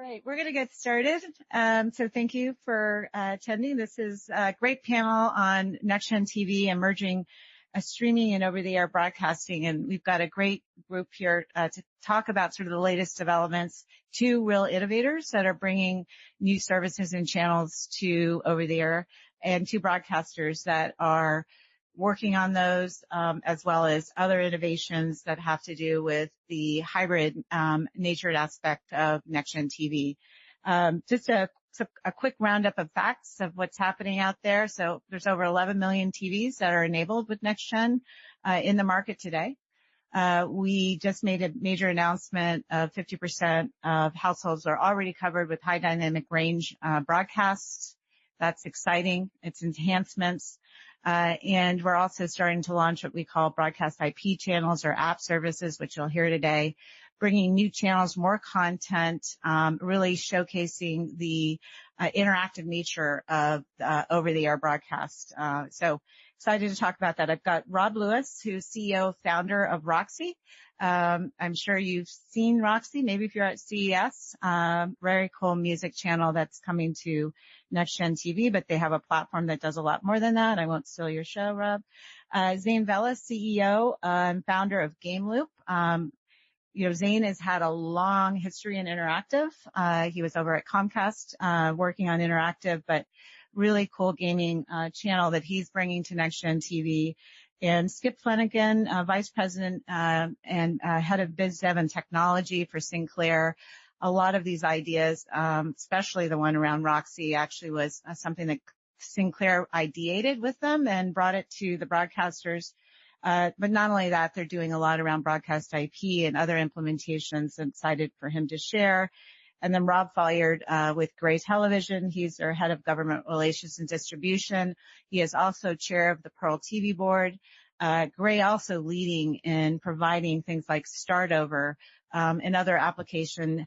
right, we're going to get started. So thank you for attending. This is a great panel on NEXTGEN TV, emerging streaming and over-the-air broadcasting. And we've got a great group here to talk about sort of the latest developments, two real innovators that are bringing new services and channels to over-the-air, and two broadcasters that are working on those, as well as other innovations that have to do with the hybrid natured aspect of NEXTGEN TV. Just a quick roundup of facts of what's happening out there. So there's over 11 million TVs that are enabled with NEXTGEN in the market today. We just made a major announcement of 50% of households are already covered with high dynamic range broadcasts. That's exciting. It's enhancements. And we're also starting to launch what we call broadcast IP channels or app services, which you'll hear today, bringing new channels, more content, really showcasing the interactive nature of over-the-air broadcast. So excited to talk about that. I've got Rob Lewis, who's CEO, founder of ROXi. I'm sure you've seen ROXi, maybe if you're at CES. Very cool music channel that's coming to NEXTGEN TV, but they have a platform that does a lot more than that. I won't steal your show, Rob. Zane Vella, CEO and founder of Game Loop. Zane has had a long history in interactive. He was over at Comcast working on interactive, but really cool gaming channel that he's bringing to NEXTGEN TV. And Skip Flenniken, Vice President and Head of Biz Dev and Technology for Sinclair. A lot of these ideas, especially the one around ROXi, actually was something that Sinclair ideated with them and brought it to the broadcasters. But not only that, they're doing a lot around broadcast IP and other implementations. I'm excited for him to share. And then Rob Folliard with Gray Television. He's their head of government relations and distribution. He is also chair of the PearlTV board. Gray also leading in providing things like Start Over and other application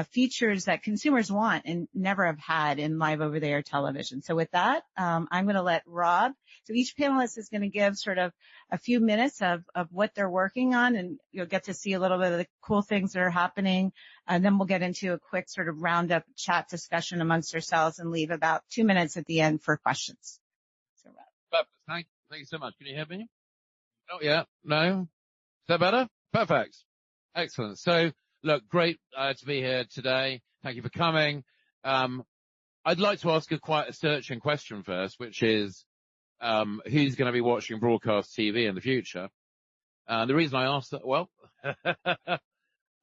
features that consumers want and never have had in live over-the-air television. So with that, I'm going to let Rob. So each panelist is going to give sort of a few minutes of what they're working on, and you'll get to see a little bit of the cool things that are happening. And then we'll get into a quick sort of roundup chat discussion amongst ourselves and leave about 2 minutes at the end for questions. So, Rob. Thank you so much. Can you hear me? Oh, yeah. No? Is that better? Perfect. Excellent. So, look, great to be here today. Thank you for coming. I'd like to ask quite a searching question first, which is, who's going to be watching broadcast TV in the future? The reason I ask that, well,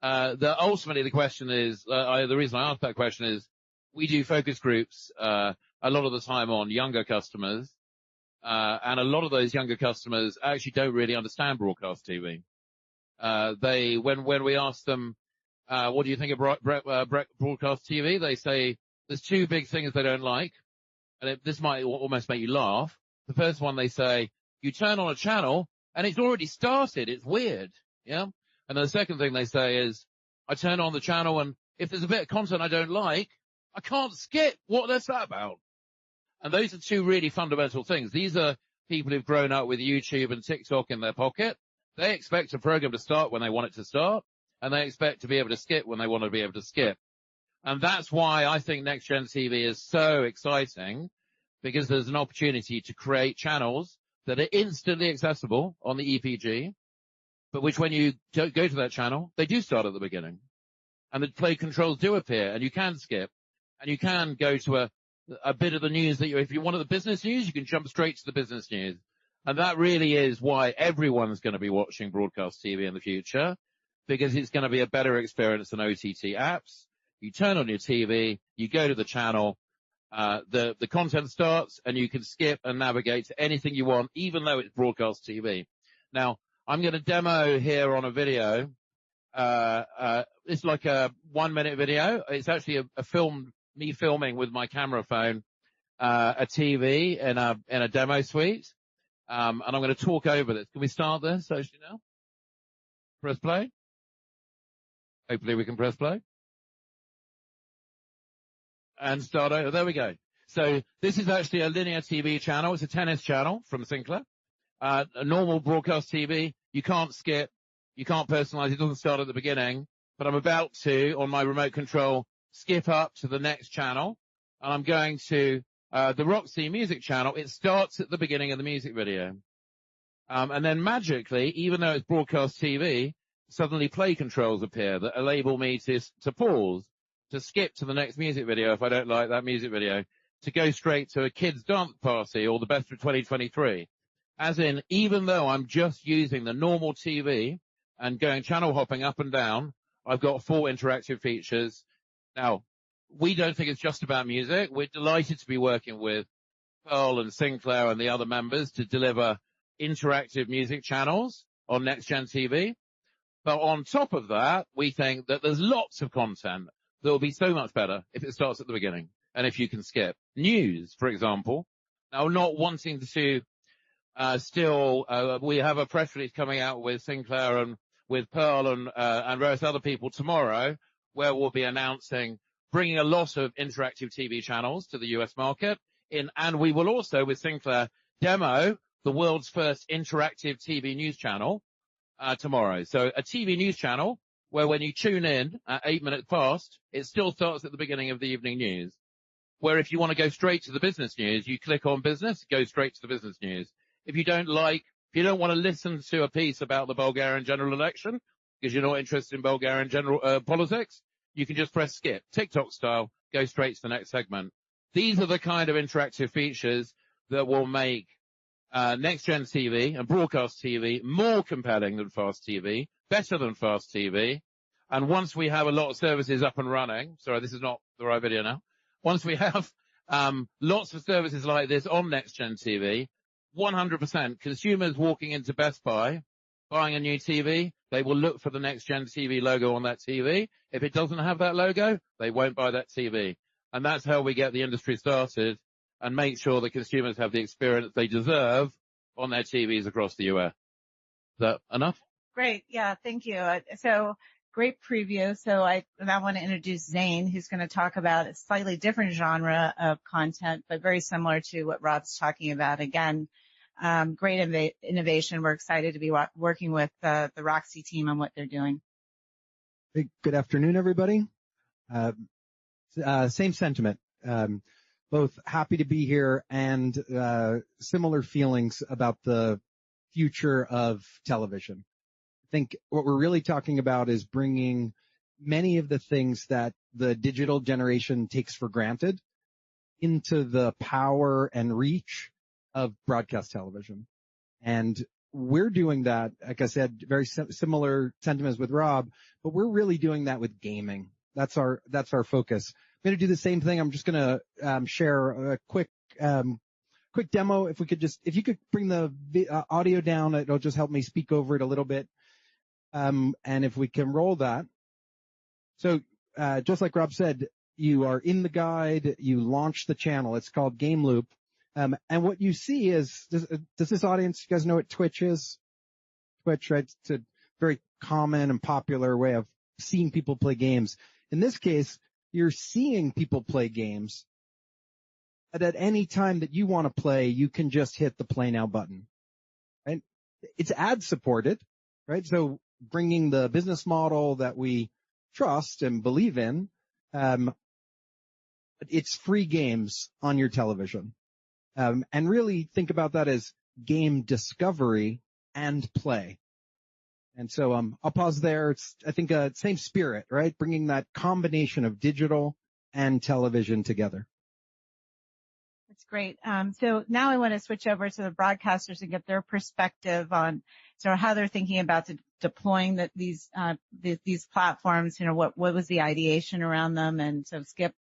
ultimately the question is, the reason I ask that question is, we do focus groups a lot of the time on younger customers, and a lot of those younger customers actually don't really understand broadcast TV. When we ask them, what do you think of broadcast TV? They say there's two big things they don't like, and this might almost make you laugh. The first one, they say, you turn on a channel and it's already started. It's weird. Yeah. And the second thing they say is, I turn on the channel and if there's a bit of content I don't like, I can't skip. What's that about? And those are two really fundamental things. These are people who've grown up with YouTube and TikTok in their pocket. They expect a program to start when they want it to start, and they expect to be able to skip when they want to be able to skip. And that's why I think NEXTGEN TV is so exciting, because there's an opportunity to create channels that are instantly accessible on the EPG, but which when you go to that channel, they do start at the beginning. And the play controls do appear, and you can skip, and you can go to a bit of the news that if you wanted the business news, you can jump straight to the business news. And that really is why everyone's going to be watching broadcast TV in the future, because it's going to be a better experience than OTT apps. You turn on your TV, you go to the channel, the content starts, and you can skip and navigate to anything you want, even though it's broadcast TV. Now, I'm going to demo here on a video. It's like a 1 minute video. It's actually me filming with my camera phone, a TV in a demo suite. And I'm going to talk over this. Can we start this actually now? Press play. Hopefully we can press play. And start over. There we go. So this is actually a linear TV channel. It's a tennis channel from Sinclair. A normal broadcast TV, you can't skip, you can't personalize, it doesn't start at the beginning, but I'm about to, on my remote control, skip up to the next channel, and I'm going to the ROXi music channel, it starts at the beginning of the music video. And then magically, even though it's broadcast TV, suddenly play controls appear that enable me to pause, to skip to the next music video if I don't like that music video, to go straight to a kid's dance party or the best of 2023. As in, even though I'm just using the normal TV and going channel hopping up and down, I've got 4 interactive features. Now, we don't think it's just about music. We're delighted to be working with Pearl and Sinclair and the other members to deliver interactive music channels on NEXTGEN TV. But on top of that, we think that there's lots of content that will be so much better if it starts at the beginning and if you can skip. News, for example. Now, not wanting to we have a press release coming out with Sinclair and with Pearl and various other people tomorrow, where we'll be announcing bringing a lot of interactive TV channels to the US market. And we will also, with Sinclair, demo the world's first interactive TV news channel tomorrow. So a TV news channel where when you tune in at 8 minutes past, it still starts at the beginning of the evening news. Where if you want to go straight to the business news, you click on business, go straight to the business news. If you don't want to listen to a piece about the Bulgarian general election, because you're not interested in Bulgarian general politics, you can just press skip, TikTok style, go straight to the next segment. These are the kind of interactive features that will make NEXTGEN TV and broadcast TV more compelling than fast TV, better than fast TV. And once we have a lot of services up and running, sorry, this is not the right video now. Once we have lots of services like this on NEXTGEN TV, 100% consumers walking into Best Buy, buying a new TV, they will look for the NEXTGEN TV logo on that TV. If it doesn't have that logo, they won't buy that TV. And that's how we get the industry started and make sure that consumers have the experience they deserve on their TVs across the US. Is that enough? Great. Yeah, thank you. So great preview. So I now want to introduce Zane, who's going to talk about a slightly different genre of content, but very similar to what Rob's talking about. Again, great innovation. We're excited to be working with the ROXi team on what they're doing. Hey, good afternoon, everybody. Same sentiment. Both happy to be here and similar feelings about the future of television. I think what we're really talking about is bringing many of the things that the digital generation takes for granted into the power and reach of broadcast television. And we're doing that, like I said, very similar sentiments with Rob, but we're really doing that with gaming. That's our focus. I'm going to do the same thing. I'm just going to share a quick demo. If you could bring the audio down, it'll just help me speak over it a little bit. And if we can roll that. So, just like Rob said, you are in the guide, you launch the channel. It's called Game Loop. And what you see is, does this audience, you guys know what Twitch is? Twitch, right? It's a very common and popular way of seeing people play games. In this case, you're seeing people play games. But at any time that you want to play, you can just hit the play now button. Right? It's ad supported, right? So bringing the business model that we trust and believe in, it's free games on your television. And really think about that as game discovery and play. And so, I'll pause there. It's, I think, same spirit, right? Bringing that combination of digital and television together. That's great. So now I want to switch over to the broadcasters and get their perspective on how they're thinking about deploying these platforms. You know, what was the ideation around them? And so Skip.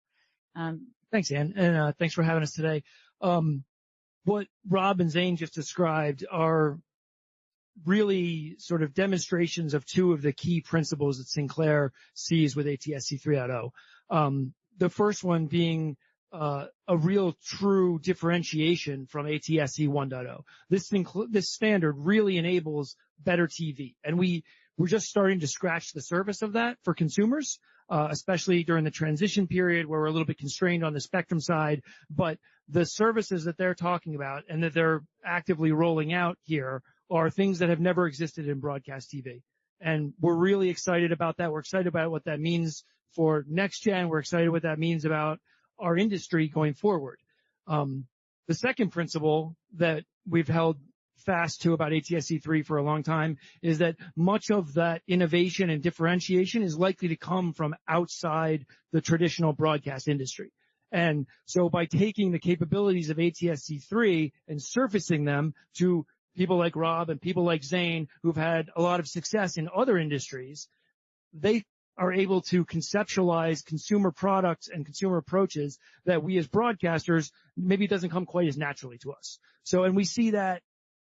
Thanks, Ann, and thanks for having us today. What Rob and Zane just described are really sort of demonstrations of two of the key principles that Sinclair sees with ATSC 3.0. The first one being a real true differentiation from ATSC 1.0. This standard really enables better TV, and we're just starting to scratch the surface of that for consumers, especially during the transition period where we're a little bit constrained on the spectrum side. But the services that they're talking about and that they're actively rolling out here are things that have never existed in broadcast TV. And we're really excited about that. We're excited about what that means for NEXTGEN. We're excited what that means about our industry going forward. The second principle that we've held fast to about ATSC3 for a long time is that much of that innovation and differentiation is likely to come from outside the traditional broadcast industry. And so by taking the capabilities of ATSC3 and surfacing them to people like Rob and people like Zane, who've had a lot of success in other industries, they are able to conceptualize consumer products and consumer approaches that we as broadcasters, maybe it doesn't come quite as naturally to us. So, and we see that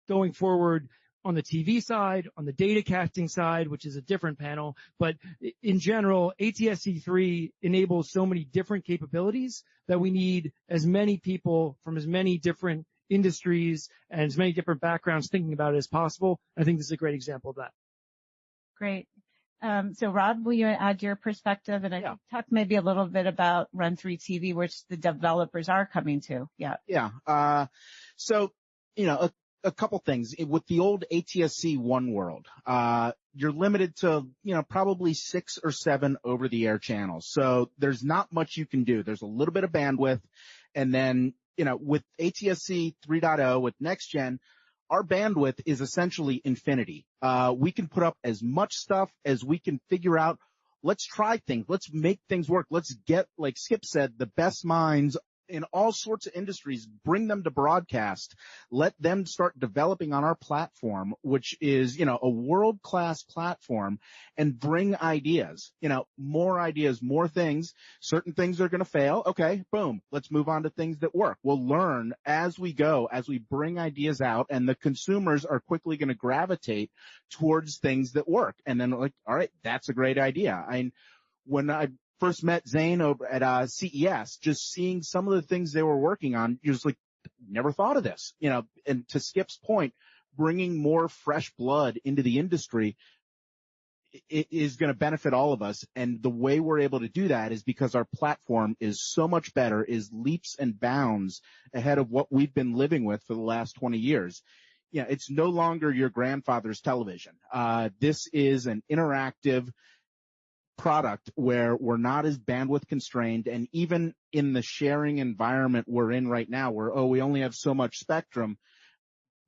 going forward on the TV side, on the data casting side, which is a different panel. But in general, ATSC3 enables so many different capabilities that we need as many people from as many different industries and as many different backgrounds thinking about it as possible. I think this is a great example of that. Great. So Rob, will you add your perspective? And I talk maybe a little bit about Run3 TV, which the developers are coming to. Yeah. So, a couple things. With the old ATSC One World, you're limited to, probably 6 or 7 over-the-air channels. So there's not much you can do. There's a little bit of bandwidth. And then, with ATSC 3.0, with NEXTGEN, our bandwidth is essentially infinity. We can put up as much stuff as we can figure out. Let's try things. Let's make things work. Let's get, like Skip said, the best minds in all sorts of industries, bring them to broadcast, let them start developing on our platform, which is, a world-class platform, and bring ideas, more ideas, more things. Certain things are going to fail. Okay, boom. Let's move on to things that work. We'll learn as we go, as we bring ideas out, and the consumers are quickly going to gravitate towards things that work. And then all right, that's a great idea. When I first met Zane over at CES, just seeing some of the things they were working on, you're just like, never thought of this, and to Skip's point, bringing more fresh blood into the industry, it is going to benefit all of us. And the way we're able to do that is because our platform is so much better, is leaps and bounds ahead of what we've been living with for the last 20 years. It's no longer your grandfather's television. This is an interactive product where we're not as bandwidth constrained, and even in the sharing environment we're in right now where, we only have so much spectrum,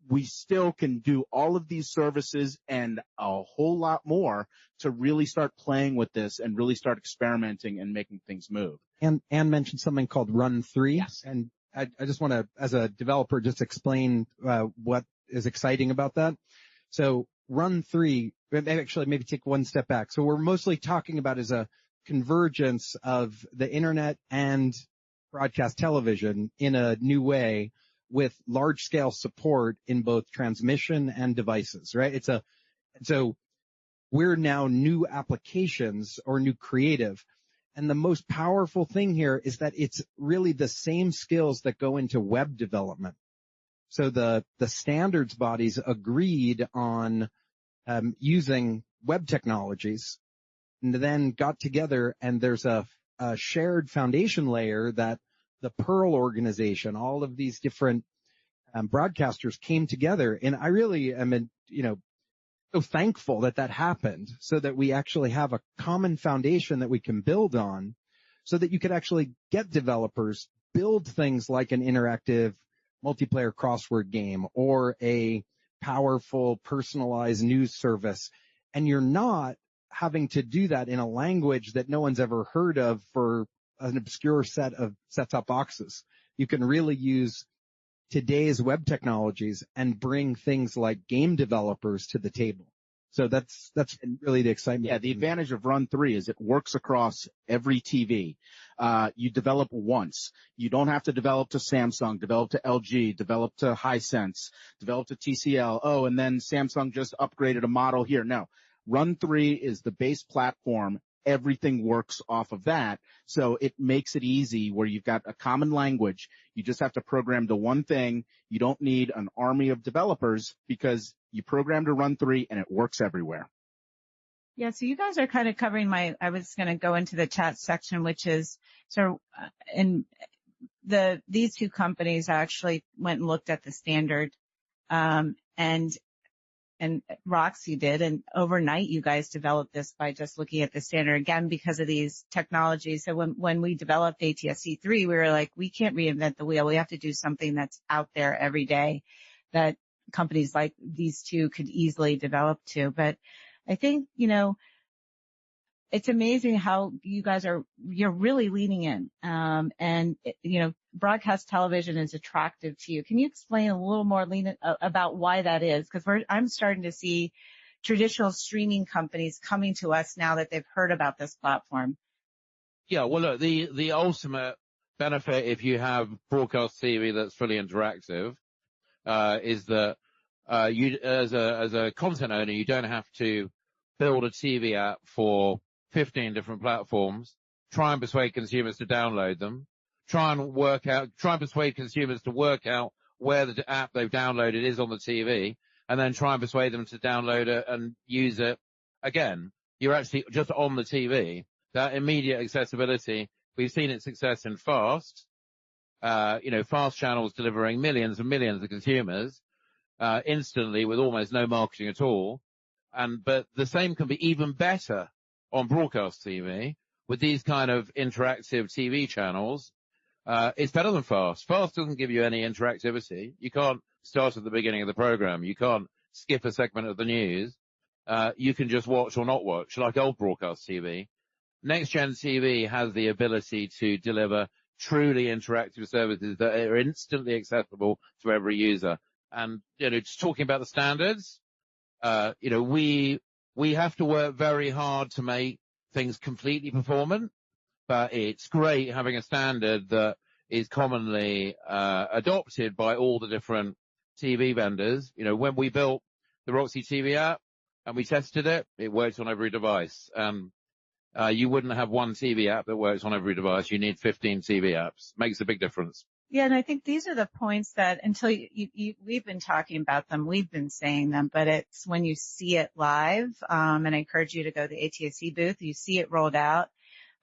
we still can do all of these services and a whole lot more to really start playing with this and really start experimenting and making things move. And Ann mentioned something called Run3. Yes. And I just want to, as a developer, just explain what is exciting about that. So Run3, actually maybe take one step back. So we're mostly talking about is a convergence of the internet and broadcast television in a new way with large scale support in both transmission and devices, right? So we're now new applications or new creative. And the most powerful thing here is that it's really the same skills that go into web development. So the standards bodies agreed on using web technologies, and then got together, and there's a shared foundation layer that the Pearl organization, all of these different broadcasters came together. And I really am, so thankful that happened, so that we actually have a common foundation that we can build on, so that you could actually get developers build things like an interactive multiplayer crossword game or a powerful personalized news service. And you're not having to do that in a language that no one's ever heard of for an obscure set of set-top boxes. You can really use today's web technologies and bring things like game developers to the table. So that's really the excitement. Yeah, the advantage of Run3 is it works across every TV. You develop once. You don't have to develop to Samsung, develop to LG, develop to Hisense, develop to TCL. And then Samsung just upgraded a model here. No, Run3 is the base platform. Everything works off of that. So it makes it easy where you've got a common language. You just have to program to one thing. You don't need an army of developers because you program to Run3 and it works everywhere. Yeah, so you guys are kind of covering I was going to go into the chat section, which is, these two companies actually went and looked at the standard, and and ROXi did. And overnight, you guys developed this by just looking at the standard again because of these technologies. So when we developed ATSC3, we were like, we can't reinvent the wheel. We have to do something that's out there every day that companies like these two could easily develop to. But I think, it's amazing how you guys you're really leaning in. Broadcast television is attractive to you. Can you explain a little more, Lena, about why that is? Because I'm starting to see traditional streaming companies coming to us now that they've heard about this platform. Yeah, well, look, the ultimate benefit if you have broadcast TV that's fully interactive, is that, you, as a content owner, you don't have to build a TV app for 15 different platforms, try and persuade consumers to download them, try and persuade consumers to work out where the app they've downloaded is on the TV, and then try and persuade them to download it and use it again. You're actually just on the TV. That immediate accessibility, we've seen its success in FAST. FAST channels delivering millions and millions of consumers, instantly with almost no marketing at all. But the same can be even better on broadcast TV with these kind of interactive TV channels. It's better than FAST. FAST doesn't give you any interactivity. You can't start at the beginning of the program. You can't skip a segment of the news. You can just watch or not watch, like old broadcast TV. NEXTGEN TV has the ability to deliver truly interactive services that are instantly accessible to every user. And, just talking about the standards, we have to work very hard to make things completely performant, but it's great having a standard that is commonly adopted by all the different TV vendors. When we built the ROXi TV app and we tested it, it worked on every device. You wouldn't have one TV app that works on every device. You need 15 TV apps. Makes a big difference. Yeah, and I think these are the points that until we've been talking about them, we've been saying them, but it's when you see it live, and I encourage you to go to the ATSC booth, you see it rolled out,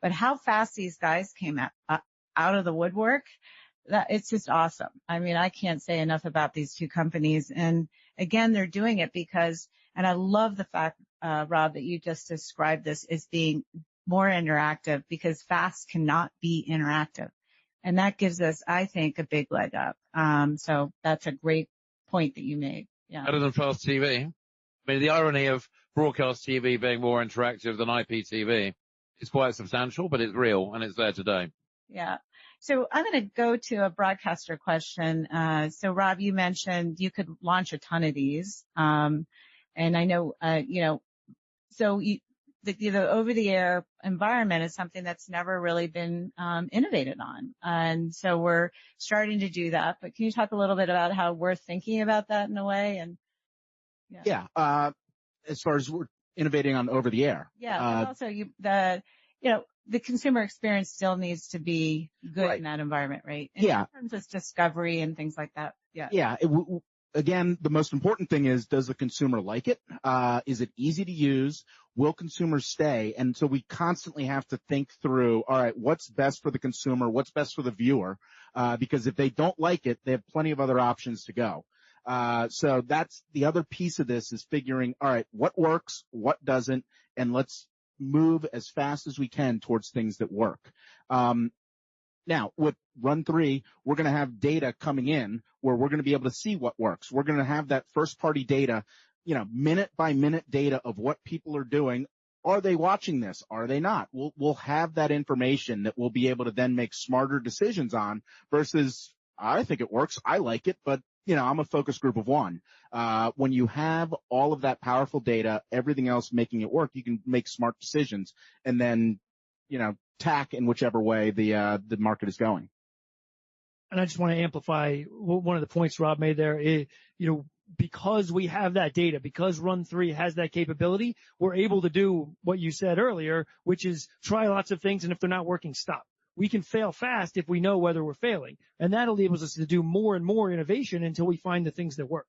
but how fast these guys came out of the woodwork, it's just awesome. I mean, I can't say enough about these two companies. And again, they're doing it because, and I love the fact, Rob, that you just described this as being more interactive because FAST cannot be interactive. And that gives us, I think, a big leg up. So that's a great point that you made. Yeah. Better than FAST TV. I mean, the irony of broadcast TV being more interactive than IPTV is quite substantial, but it's real and it's there today. Yeah. So I'm going to go to a broadcaster question. So Rob, you mentioned you could launch a ton of these. And I know, so the over-the-air environment is something that's never really been innovated on. And so we're starting to do that. But can you talk a little bit about how we're thinking about that in a way? And yeah, as far as we're innovating on over-the-air. Yeah, but also the consumer experience still needs to be good in that environment, right? In terms of discovery and things like that. Yeah. Yeah. Again, the most important thing is, does the consumer like it? Is it easy to use? Will consumers stay? And so we constantly have to think through, all right, what's best for the consumer? What's best for the viewer? Because if they don't like it, they have plenty of other options to go. So that's the other piece of this, is figuring, all right, what works, what doesn't, and let's move as fast as we can towards things that work. Now, with Run 3, we're going to have data coming in where we're going to be able to see what works. We're going to have that first-party data, minute-by-minute data of what people are doing. Are they watching this? Are they not? We'll have that information that we'll be able to then make smarter decisions on versus, I think it works, I like it, but, I'm a focus group of one. When you have all of that powerful data, everything else making it work, you can make smart decisions and then, tack in whichever way the market is going. And I just want to amplify one of the points Rob made there. Because we have that data, because Run 3 has that capability, we're able to do what you said earlier, which is try lots of things, and if they're not working, stop. We can fail fast if we know whether we're failing, and that enables us to do more and more innovation until we find the things that work.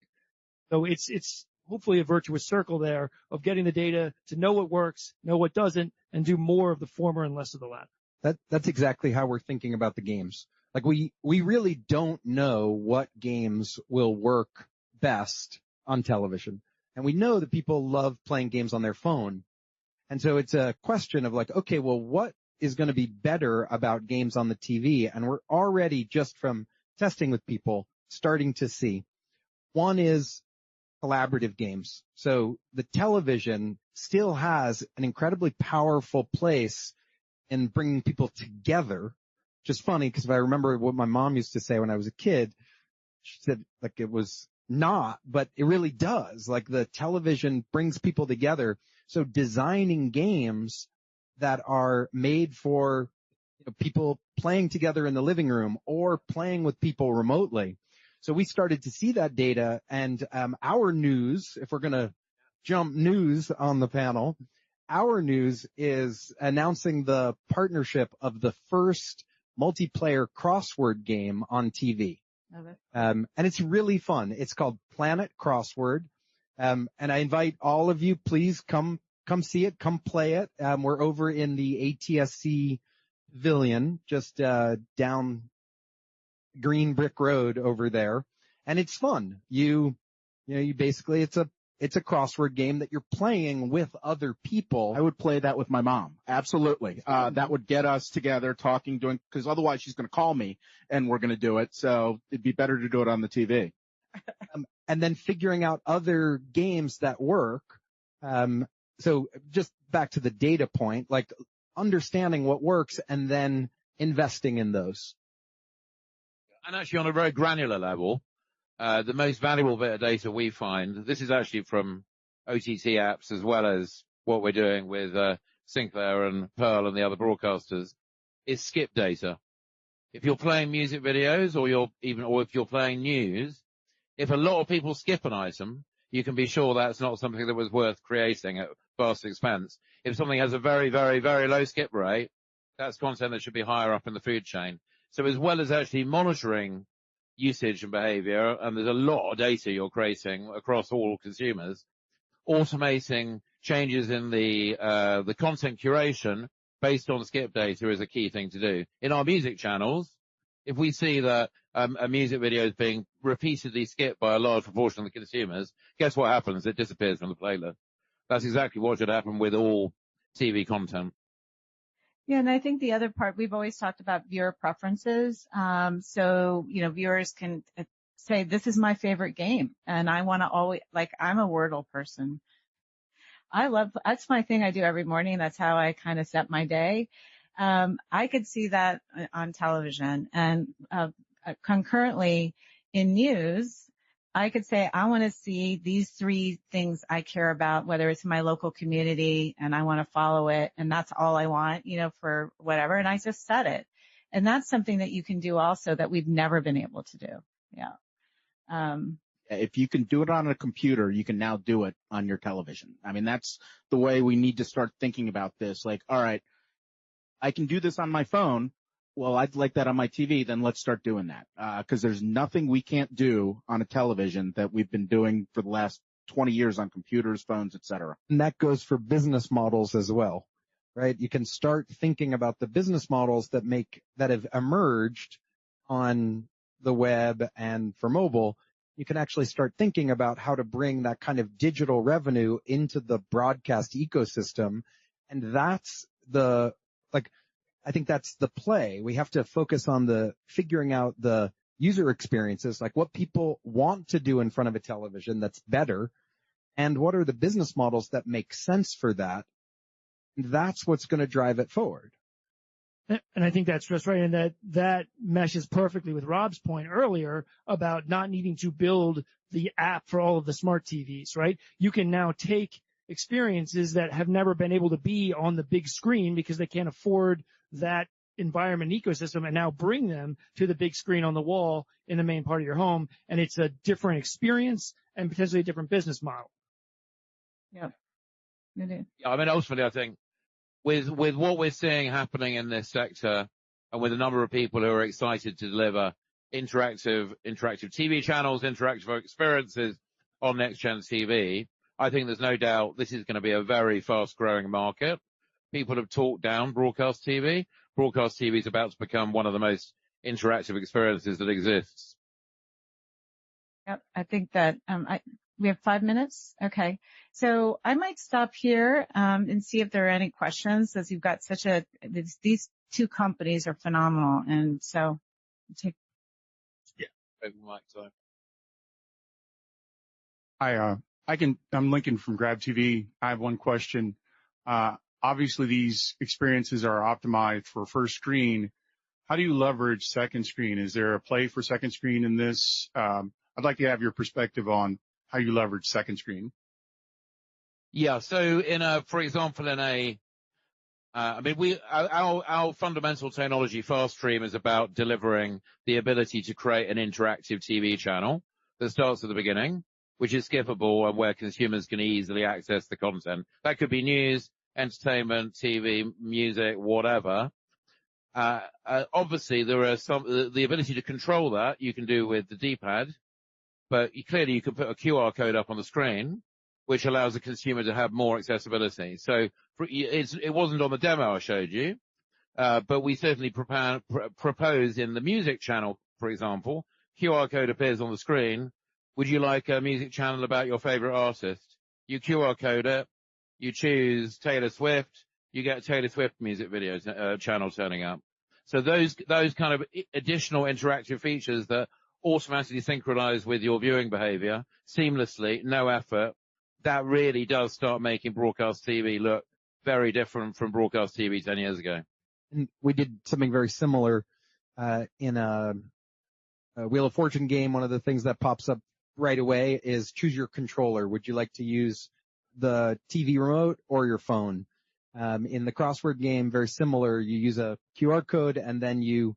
So it's hopefully a virtuous circle there of getting the data to know what works, know what doesn't, and do more of the former and less of the latter. That's exactly how we're thinking about the games. Like we really don't know what games will work best on television. And we know that people love playing games on their phone. And so it's a question of like, okay, well, what is going to be better about games on the TV? And we're already, just from testing with people, starting to see. One is collaborative games. So the television still has an incredibly powerful place in bringing people together. Just funny, because if I remember what my mom used to say when I was a kid, she said like it was not, but it really does. Like the television brings people together. So designing games that are made for people playing together in the living room or playing with people remotely. So we started to see that data, and our news, if we're going to jump news on the panel, our news is announcing the partnership of the first multiplayer crossword game on TV. Love it. And it's really fun. It's called Planet Crossword. And I invite all of you, please come see it, come play it. We're over in the ATSC Pavilion, just down Green Brick Road over there. And it's fun. You basically, it's a crossword game that you're playing with other people. I would play that with my mom. Absolutely. That would get us together talking, because otherwise she's going to call me and we're going to do it. So it'd be better to do it on the TV. And then figuring out other games that work. So just back to the data point, like understanding what works and then investing in those. And actually on a very granular level, the most valuable bit of data we find, this is actually from OTT apps as well as what we're doing with Sinclair and Pearl and the other broadcasters, is skip data. If you're playing music videos or if you're playing news, if a lot of people skip an item, you can be sure that's not something that was worth creating at vast expense. If something has a very, very, very low skip rate, that's content that should be higher up in the food chain. So as well as actually monitoring usage and behavior, and there's a lot of data you're creating across all consumers, automating changes in the content curation based on skip data is a key thing to do. In our music channels, if we see that a music video is being repeatedly skipped by a large proportion of the consumers, guess what happens? It disappears from the playlist. That's exactly what should happen with all TV content. Yeah, and I think the other part, we've always talked about viewer preferences. So, viewers can say, this is my favorite game. And I want to always, like, I'm a Wordle person. That's my thing I do every morning. That's how I kind of set my day. I could see that on television, and concurrently in news, I could say, I want to see these 3 things I care about, whether it's in my local community and I want to follow it. And that's all I want, for whatever. And I just set it. And that's something that you can do also that we've never been able to do. Yeah. If you can do it on a computer, you can now do it on your television. I mean, that's the way we need to start thinking about this. Like, all right, I can do this on my phone. Well, I'd like that on my TV, then let's start doing that. Because there's nothing we can't do on a television that we've been doing for the last 20 years on computers, phones, etc. And that goes for business models as well, right? You can start thinking about the business models that have emerged on the web and for mobile. You can actually start thinking about how to bring that kind of digital revenue into the broadcast ecosystem. And that's I think that's the play. We have to focus on figuring out the user experiences, like what people want to do in front of a television that's better, and what are the business models that make sense for that. And that's what's going to drive it forward. And I think that's just right. And that meshes perfectly with Rob's point earlier about not needing to build the app for all of the smart TVs, right? You can now take experiences that have never been able to be on the big screen because they can't afford that environment ecosystem, and now bring them to the big screen on the wall in the main part of your home. And it's a different experience and potentially a different business model. Yeah. It is. Yeah, I mean, ultimately, I think with what we're seeing happening in this sector, and with a number of people who are excited to deliver interactive TV channels, interactive experiences on NEXTGEN TV, I think there's no doubt this is going to be a very fast-growing market. People have talked down broadcast TV. Broadcast TV is about to become one of the most interactive experiences that exists. Yep. I think that We have 5 minutes? Okay. So I might stop here, and see if there are any questions, as you've got these two companies are phenomenal. And so Open mic time. Hi, I'm Lincoln from Grab TV. I have one question. Obviously these experiences are optimized for first screen. How do you leverage second screen? Is there a play for second screen in this? I'd like to have your perspective on how you leverage second screen. Yeah. So for example, our fundamental technology, FastStream, is about delivering the ability to create an interactive TV channel that starts at the beginning, which is skippable and where consumers can easily access the content. That could be news, entertainment, TV, music, whatever. Obviously, there are the ability to control that you can do with the D-pad, but clearly you can put a QR code up on the screen, which allows the consumer to have more accessibility. So it wasn't on the demo I showed you, but we certainly propose in the music channel, for example, QR code appears on the screen. Would you like a music channel about your favorite artist? You QR code it, you choose Taylor Swift, you get a Taylor Swift music videos channel turning up. So those kind of additional interactive features that automatically synchronize with your viewing behavior seamlessly, no effort, that really does start making broadcast TV look very different from broadcast TV 10 years ago. And we did something very similar in a Wheel of Fortune game. One of the things that pops up right away is choose your controller. Would you like to use the TV remote or your phone? In the crossword game, very similar. You use a QR code and then you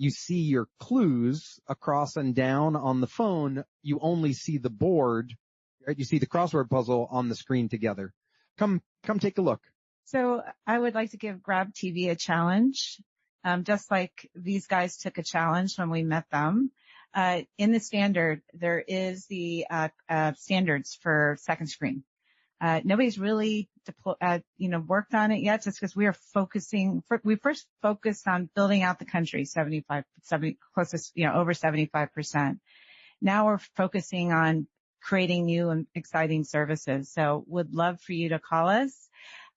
see your clues across and down on the phone. You only see the board, right? You see the crossword puzzle on the screen together. Come take a look. So I would like to give Grab TV a challenge, just like these guys took a challenge when we met them. In the standard, there is the standards for second screen. Nobody's really worked on it yet, just because we first focused on building out the country, over 75%. Now we're focusing on creating new and exciting services. So would love for you to call us,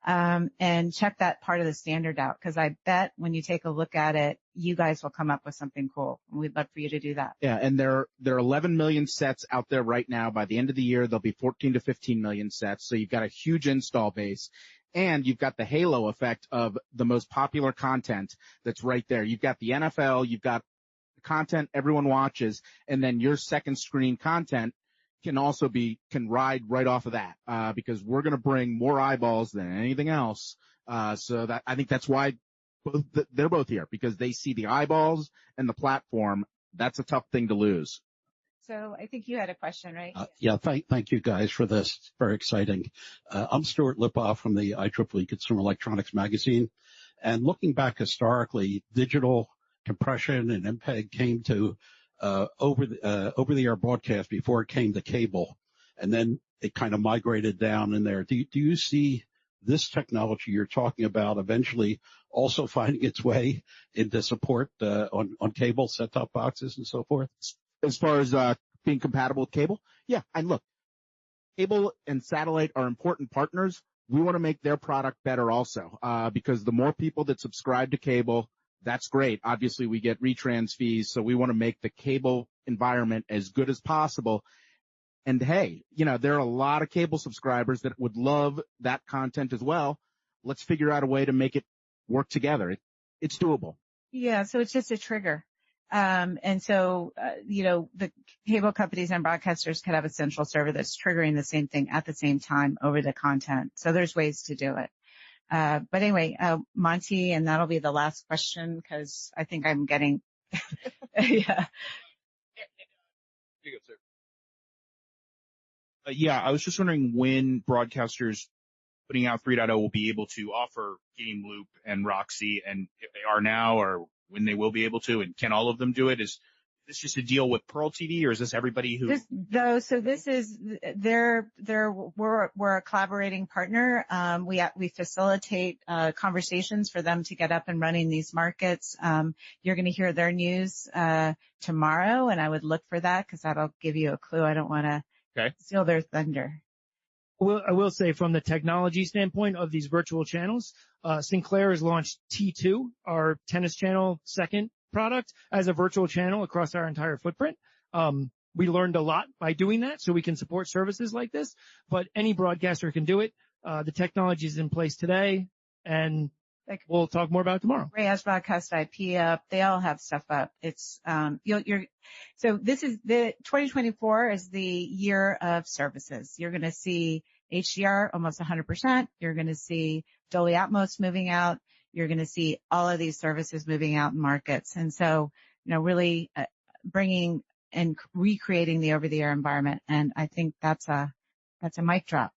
and check that part of the standard out, because I bet when you take a look at it, you guys will come up with something cool. And we'd love for you to do that. Yeah, and there are 11 million sets out there right now. By the end of the year, there'll be 14 to 15 million sets. So you've got a huge install base, and you've got the halo effect of the most popular content that's right there. You've got the NFL, you've got the content everyone watches, and then your second screen content can ride right off of that, because we're going to bring more eyeballs than anything else. So that, I think that's why they're both here, because they see the eyeballs and the platform. That's a tough thing to lose. So I think you had a question, right? Yeah, thank you guys for this. It's very exciting. I'm Stuart Lipoff from the IEEE Consumer Electronics magazine. And looking back historically, digital compression and MPEG came to over the air broadcast before it came to cable, and then it kind of migrated down in there. Do you see this technology you're talking about eventually also finding its way into support on cable set-top boxes and so forth? As far as being compatible with cable, yeah. And look, cable and satellite are important partners. We want to make their product better also, because the more people that subscribe to cable, that's great. Obviously, we get retrans fees, so we want to make the cable environment as good as possible. And hey, there are a lot of cable subscribers that would love that content as well. Let's figure out a way to make it work together. It's doable. Yeah, so it's just a trigger. And so, the cable companies and broadcasters could have a central server that's triggering the same thing at the same time over the content. So there's ways to do it. But anyway, Monty, and that'll be the last question, because I think I'm getting, yeah. You go, sir. Yeah, I was just wondering when broadcasters putting out 3.0 will be able to offer Game Loop and ROXi, and if they are now, or when they will be able to, and can all of them do it? Is this just a deal with PearlTV, or is this everybody who? We're a collaborating partner. We facilitate conversations for them to get up and running these markets. You're going to hear their news tomorrow, and I would look for that, because that'll give you a clue. I don't want to Okay. steal their thunder. Well, I will say from the technology standpoint of these virtual channels, Sinclair has launched T2, our tennis channel second product, as a virtual channel across our entire footprint. We learned a lot by doing that, so we can support services like this, but any broadcaster can do it. The technology is in place today, and we'll talk more about it tomorrow. Ray has broadcast IP up. They all have stuff up. It's, so this is the 2024 is the year of services. You're going to see HDR almost 100%. You're going to see Dolby Atmos moving out. You're going to see all of these services moving out in markets. And so, really bringing and recreating the over-the-air environment. And I think that's a mic drop.